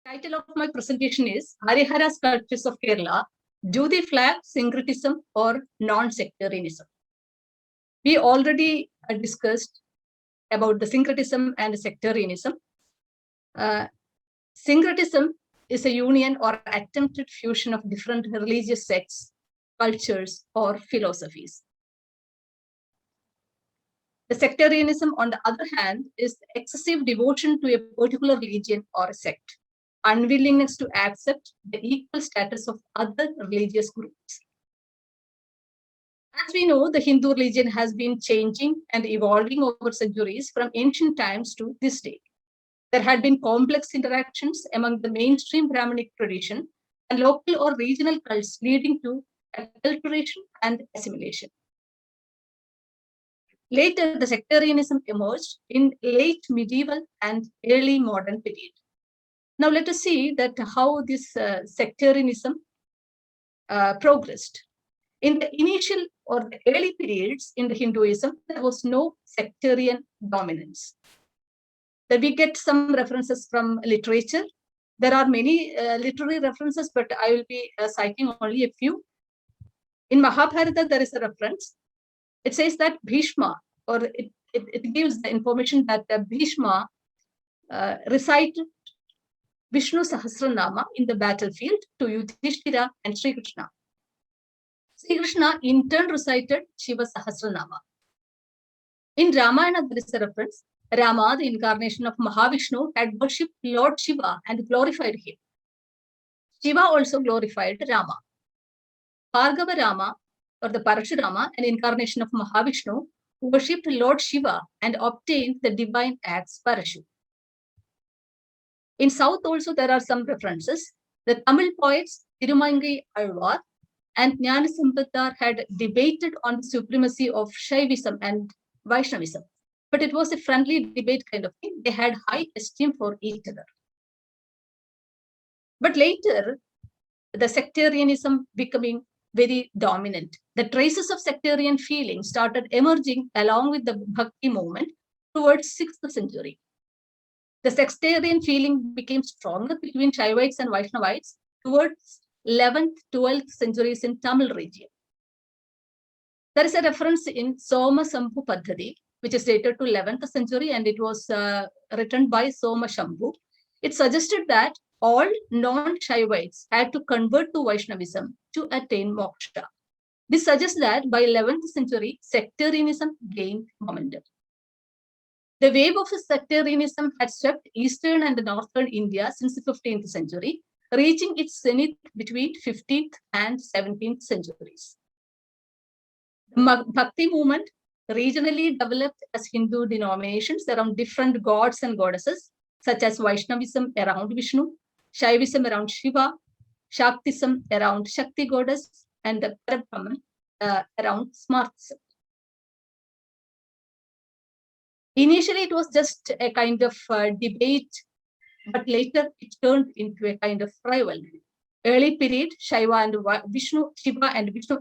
Title of my presentation is Harihara Sculptures of Kerala, Do They Flag Syncretism or Non-Sectarianism? We already discussed about the syncretism and sectarianism. Syncretism is a union or attempted fusion of different religious sects, cultures, or philosophies. The sectarianism, on the other hand, is excessive devotion to a particular religion or sect, unwillingness to accept the equal status of other religious groups. As we know, the Hindu religion has been changing and evolving over centuries from ancient times to this day. There had been complex interactions among the mainstream Brahminic tradition and local or regional cults, leading to acculturation and assimilation. Later, the sectarianism emerged in late medieval and early modern period. Now let us see that how this sectarianism progressed. In the initial or the early periods in the Hinduism, there was no sectarian dominance. Then we get some references from literature. There are many literary references, but I will be citing only a few. In Mahabharata, there is a reference. It says that Bhishma, or it gives the information that Bhishma recited Vishnu Sahasranama in the battlefield to Yudhishthira and Sri Krishna. Sri Krishna in turn recited Shiva Sahasranama. In Ramayana, there is a reference. Rama, the incarnation of Mahavishnu, had worshipped Lord Shiva and glorified him. Shiva also glorified Rama. Bhargava Rama, or the Parashurama, an incarnation of Mahavishnu, worshipped Lord Shiva and obtained the divine axe Parashu. In South also there are some references. The Tamil poets Tirumangai Alvar and Jnanasambandar had debated on the supremacy of Shaivism and Vaishnavism, but it was a friendly debate kind of thing. They had high esteem for each other. But later, the sectarianism becoming very dominant. The traces of sectarian feeling started emerging along with the Bhakti movement towards 6th century. The sectarian feeling became stronger between Shaivites and Vaishnavites towards 11th, 12th centuries in Tamil region. There is a reference in Soma Shambhu Paddhati, which is dated to 11th century, and it was written by Soma Shambhu. It suggested that all non-Shaivites had to convert to Vaishnavism to attain moksha. This suggests that by 11th century, sectarianism gained momentum. The wave of sectarianism had swept eastern and northern India since the 15th century, reaching its zenith between 15th and 17th centuries. The Bhakti movement regionally developed as Hindu denominations around different gods and goddesses, such as Vaishnavism around Vishnu, Shaivism around Shiva, Shaktism around Shakti goddess, and the Parabrahman around Smartism. Initially, it was just a kind of debate, but later it turned into a kind of rivalry. Early period, Shiva and Vishnu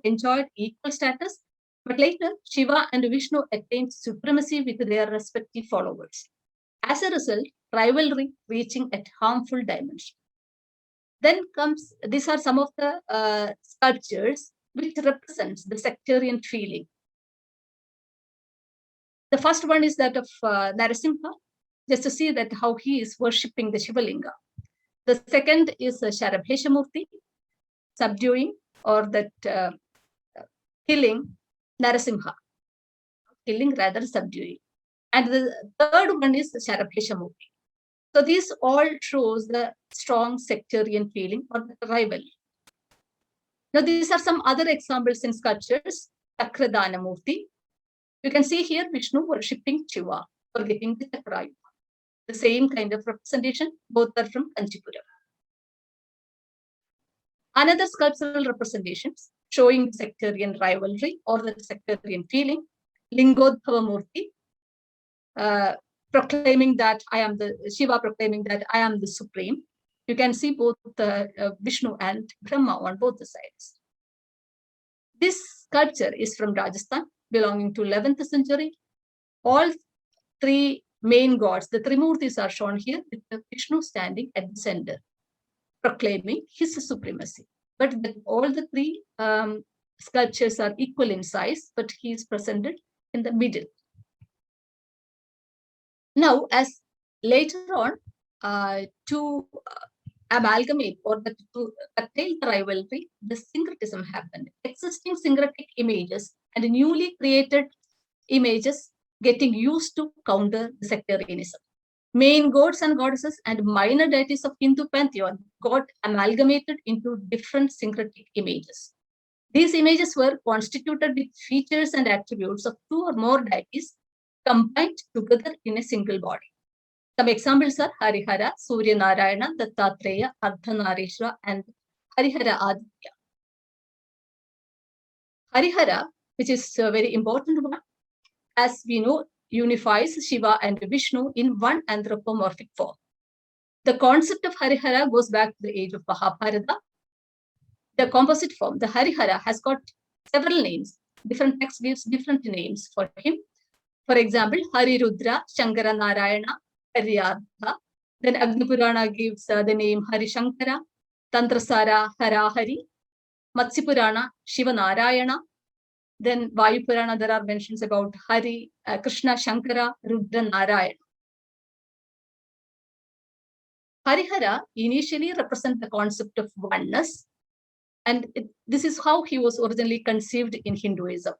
enjoyed equal status, but later Shiva and Vishnu attained supremacy with their respective followers. As a result, rivalry reaching at harmful dimension. Then these are some of the sculptures which represents the sectarian feeling. The first one is that of Narasimha, just to see that how he is worshipping the Shivalinga. The second is Sharabheshamurti, subduing or that killing Narasimha, killing rather subduing. And the third one is Sharabheshamurti. So this all shows the strong sectarian feeling or the rivalry. Now these are some other examples in sculptures. Chakradana Murti. You can see here Vishnu worshipping Shiva, forgetting the Chakrayuga. The same kind of representation, both are from Kanchipuram. Another sculptural representations showing sectarian rivalry or the sectarian feeling, Lingodbhava Murti, proclaiming that I am the Shiva, proclaiming that I am the supreme. You can see both Vishnu and Brahma on both the sides. This sculpture is from Rajasthan, belonging to 11th century. All three main gods, the Trimurtis, are shown here with the Vishnu standing at the center. proclaiming his supremacy. But all the three sculptures are equal in size, but he is presented in the middle. Now, as later on, to amalgamate or to curtail the rivalry, the syncretism happened. Existing syncretic images and newly created images getting used to counter sectarianism. Main gods and goddesses and minor deities of Hindu pantheon got amalgamated into different syncretic images. These images were constituted with features and attributes of two or more deities combined together in a single body. Some examples are Harihara, Surya Narayana, Dattatreya, Ardhanarishwara, and Harihara Aditya. Harihara, which is a very important one, as we know, unifies Shiva and Vishnu in one anthropomorphic form. The concept of Harihara goes back to the age of Mahabharata. The composite form, the Harihara, has got several names. Different texts gives different names for him. For example, Harirudra, Shankara Narayana, Haryartha. Then Agni Purana gives the name Harishankara, Tantrasara Harahari, Matsya Purana Shiva Narayana. Then Vayu Purana, there are mentions about Hari, Krishna Shankara, Rudra Narayana. Harihara initially represents the concept of oneness, and this is how he was originally conceived in Hinduism.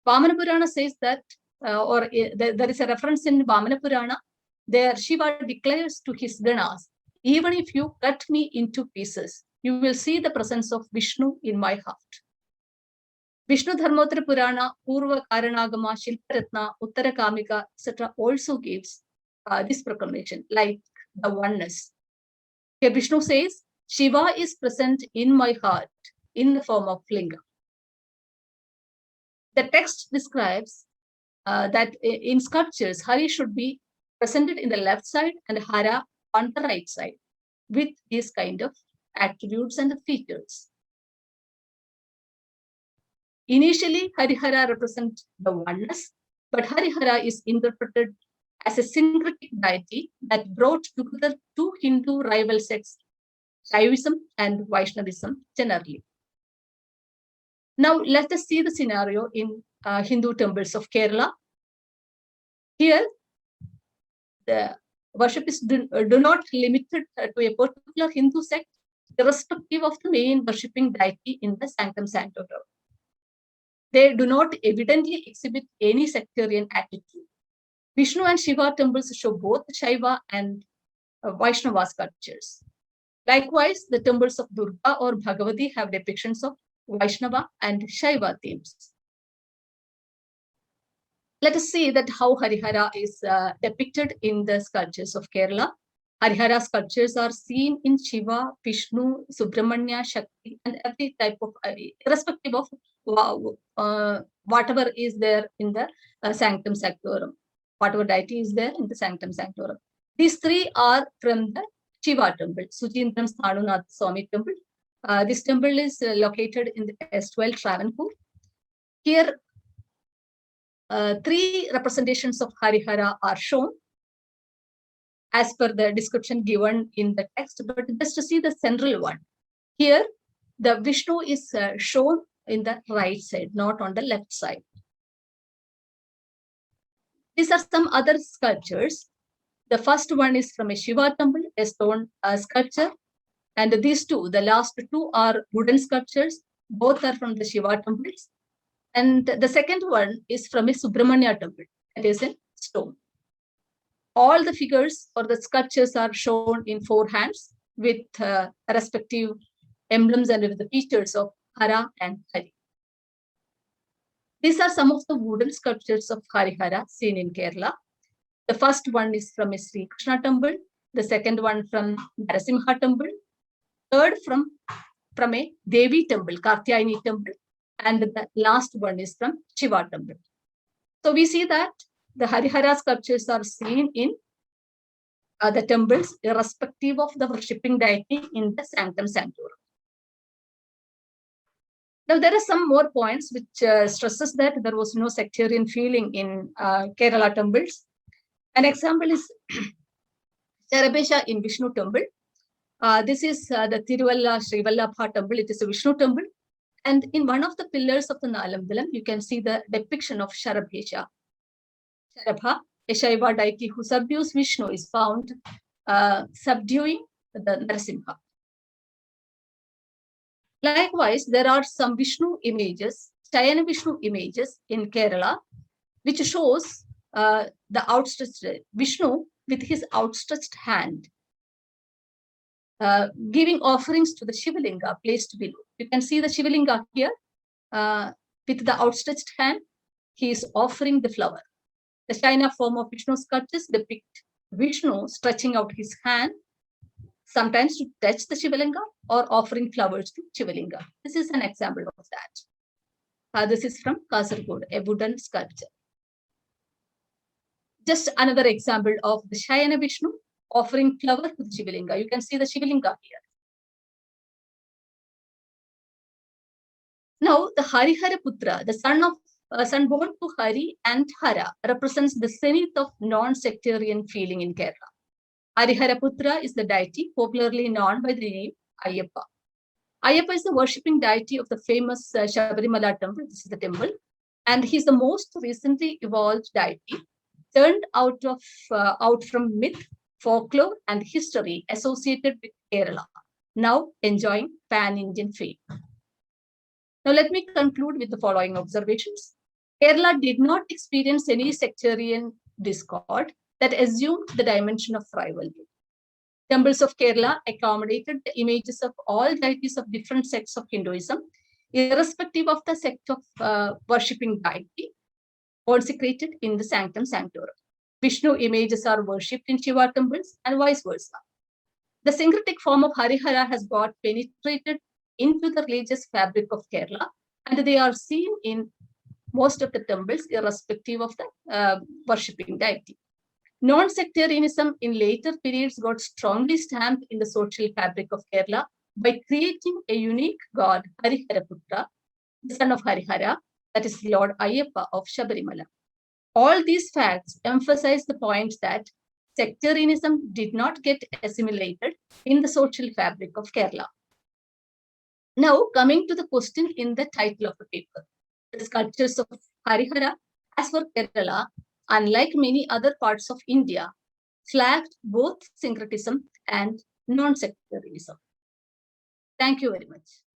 Vamana Purana says that, there is a reference in Vamana Purana, there Shiva declares to his Ganas, even if you cut me into pieces, you will see the presence of Vishnu in my heart. Vishnu Dharmottara Purana, Purva Karanagama, Shilparatna, Uttara Kamika, etc. also gives this proclamation, like the oneness. Here Vishnu says, Shiva is present in my heart in the form of Linga. The text describes that in sculptures, Hari should be presented in the left side and Hara on the right side with these kind of attributes and features. Initially, Harihara represents the oneness, but Harihara is interpreted as a syncretic deity that brought together two Hindu rival sects, Shaivism and Vaishnavism generally. Now, let us see the scenario in Hindu temples of Kerala. Here, the worship is do not limited to a particular Hindu sect, irrespective of the main worshipping deity in the Sanctum Sanctorum. They do not evidently exhibit any sectarian attitude. Vishnu and Shiva temples show both Shaiva and Vaishnava sculptures. Likewise, the temples of Durga or Bhagavati have depictions of Vaishnava and Shaiva themes. Let us see that how Harihara is depicted in the sculptures of Kerala. Harihara sculptures are seen in Shiva, Vishnu, Subramanya, Shakti, and every type of, irrespective of whatever is there in the Sanctum Sanctorum, whatever deity is there in the Sanctum Sanctorum. These three are from the Shiva temple, Suchindram Sthanunath Swami temple. This temple is located in the S12 Travancore. Here, three representations of Harihara are shown as per the description given in the text, but just to see the central one. Here, the Vishnu is shown in the right side, not on the left side. These are some other sculptures. The first one is from a Shiva temple, a stone sculpture. And these two, the last two, are wooden sculptures. Both are from the Shiva temples. And the second one is from a Subramanya temple, that is in stone. All the figures or the sculptures are shown in four hands with respective emblems and with the features of Hara and Hari. These are some of the wooden sculptures of Harihara seen in Kerala. The first one is from a Sri Krishna temple, the second one from Narasimha temple, third from a Devi temple, Katyayani temple, and the last one is from Shiva temple. So we see that the Harihara sculptures are seen in the temples, irrespective of the worshipping deity in the Sanctum Sanctorum. Now, there are some more points which stresses that there was no sectarian feeling in Kerala temples. An example is Charabesha in Vishnu temple. This is the Tiruvalla Sri Vallabha temple. It is a Vishnu temple. And in one of the pillars of the Nalambalam, you can see the depiction of Sharabhesha. Sharabha, a Shaiva deity who subdues Vishnu, is found subduing the Narasimha. Likewise, there are some Vishnu images, Shayana Vishnu images in Kerala, which shows the outstretched Vishnu with his outstretched hand, giving offerings to the Shivalinga placed below. You can see the Shivalinga here with the outstretched hand. He is offering the flower. The Shayana form of Vishnu sculptures depict Vishnu stretching out his hand, sometimes to touch the Shivalinga or offering flowers to Shivalinga. This is an example of that. This is from Kasaragod, a wooden sculpture. Just another example of the Shayana Vishnu offering flower to the Shivalinga. You can see the Shivalinga here. Now, the Harihara Putra, the son born to Hari and Hara, represents the zenith of non-sectarian feeling in Kerala. Harihara Putra is the deity popularly known by the name Ayyappa. Ayyappa is the worshipping deity of the famous Shabarimala temple. This is the temple. And he's the most recently evolved deity, turned out from myth, folklore, and history associated with Kerala, now enjoying pan-Indian fame. Now, let me conclude with the following observations. Kerala did not experience any sectarian discord that assumed the dimension of rivalry. Temples of Kerala accommodated the images of all deities of different sects of Hinduism, irrespective of the sect of worshipping deity consecrated in the Sanctum Sanctorum. Vishnu images are worshipped in Shiva temples and vice versa. The syncretic form of Harihara has got penetrated into the religious fabric of Kerala, and they are seen in most of the temples, irrespective of the worshipping deity. Non-sectarianism in later periods got strongly stamped in the social fabric of Kerala by creating a unique god, Hariharaputra, the son of Harihara, that is Lord Ayyappa of Shabarimala. All these facts emphasize the point that sectarianism did not get assimilated in the social fabric of Kerala. Now, coming to the question in the title of the paper, the sculptures of Harihara, as for Kerala, unlike many other parts of India, flagged both syncretism and non-sectarianism. Thank you very much.